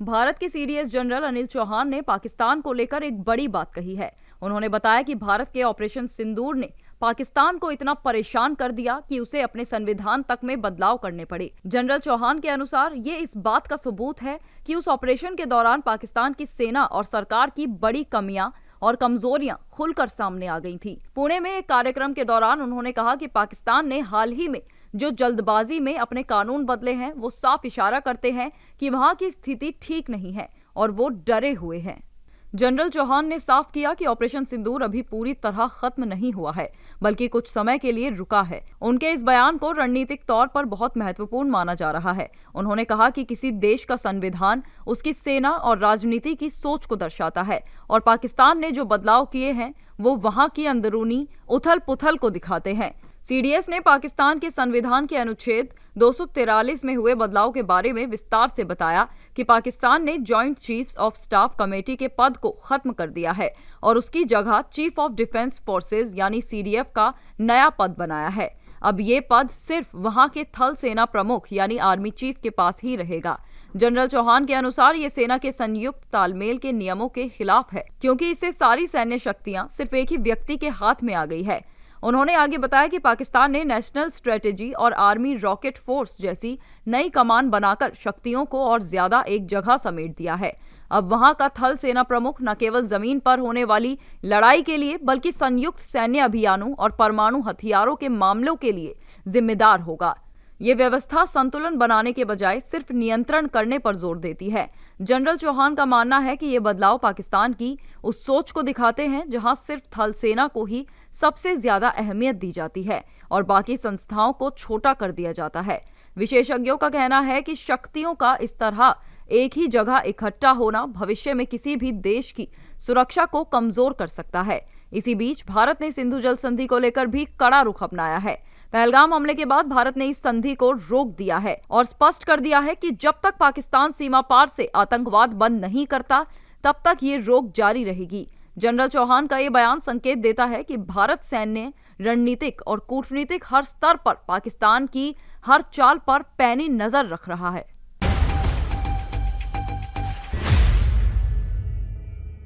भारत के CDS general Anil Chauhan ने पाकिस्तान को लेकर एक बड़ी बात कही है। उन्होंने बताया कि भारत के ऑपरेशन सिंदूर ने पाकिस्तान को इतना परेशान कर दिया कि उसे अपने संविधान तक में बदलाव करने पड़े। जनरल चौहान के अनुसार ये इस बात का सबूत है कि उस ऑपरेशन के दौरान पाकिस्तान की सेना और सरकार की बड़ी कमियां और कमजोरियां खुलकर सामने आ गई थी। पुणे में एक कार्यक्रम के दौरान उन्होंने कहा कि पाकिस्तान ने हाल ही में जो जल्दबाजी में अपने कानून बदले हैं वो साफ इशारा करते हैं कि वहां की स्थिति ठीक नहीं है और वो डरे हुए हैं। जनरल चौहान ने साफ किया कि ऑपरेशन सिंदूर अभी पूरी तरह खत्म नहीं हुआ है, बल्कि कुछ समय के लिए रुका है। उनके इस बयान को रणनीतिक तौर पर बहुत महत्वपूर्ण माना जा रहा है। उन्होंने कहा कि किसी देश का संविधान उसकी सेना और राजनीति की सोच को दर्शाता है और पाकिस्तान ने जो बदलाव किए हैं वो वहां की अंदरूनी उथल पुथल को दिखाते हैं। सीडीएस ने पाकिस्तान के संविधान के अनुच्छेद 243 में हुए बदलाव के बारे में विस्तार से बताया कि पाकिस्तान ने joint chiefs of staff committee के पद को खत्म कर दिया है और उसकी जगह चीफ ऑफ डिफेंस फोर्सेज यानी सीडीएफ का नया पद बनाया है। अब ये पद सिर्फ वहां के थल सेना प्रमुख यानी आर्मी चीफ के पास ही रहेगा। जनरल चौहान के अनुसार ये सेना के संयुक्त तालमेल के नियमों के खिलाफ है, क्योंकि इससे सारी सैन्य शक्तियां सिर्फ एक ही व्यक्ति के हाथ में आ गई है। उन्होंने आगे बताया कि पाकिस्तान ने नेशनल स्ट्रेटेजी और आर्मी रॉकेट फोर्स जैसी नई कमान बनाकर शक्तियों को और ज्यादा एक जगह समेट दिया है। अब वहां का थल सेना प्रमुख न केवल जमीन पर होने वाली लड़ाई के लिए बल्कि संयुक्त सैन्य अभियानों और परमाणु हथियारों के मामलों के लिए जिम्मेदार होगा। ये व्यवस्था संतुलन बनाने के बजाय सिर्फ नियंत्रण करने पर जोर देती है। जनरल चौहान का मानना है कि ये बदलाव पाकिस्तान की उस सोच को दिखाते हैं जहां सिर्फ थल सेना को ही सबसे ज्यादा अहमियत दी जाती है और बाकी संस्थाओं को छोटा कर दिया जाता है। विशेषज्ञों का कहना है कि शक्तियों का इस तरह एक ही जगह इकट्ठा होना भविष्य में किसी भी देश की सुरक्षा को कमजोर कर सकता है। इसी बीच भारत ने सिंधु जल संधि को लेकर भी कड़ा रुख अपनाया है। पहलगाम हमले के बाद भारत ने इस संधि को रोक दिया है और स्पष्ट कर दिया है कि जब तक पाकिस्तान सीमा पार से आतंकवाद बंद नहीं करता तब तक ये रोक जारी रहेगी। जनरल चौहान का ये बयान संकेत देता है कि भारत सैन्य, रणनीतिक और कूटनीतिक हर स्तर पर पाकिस्तान की हर चाल पर पैनी नजर रख रहा है।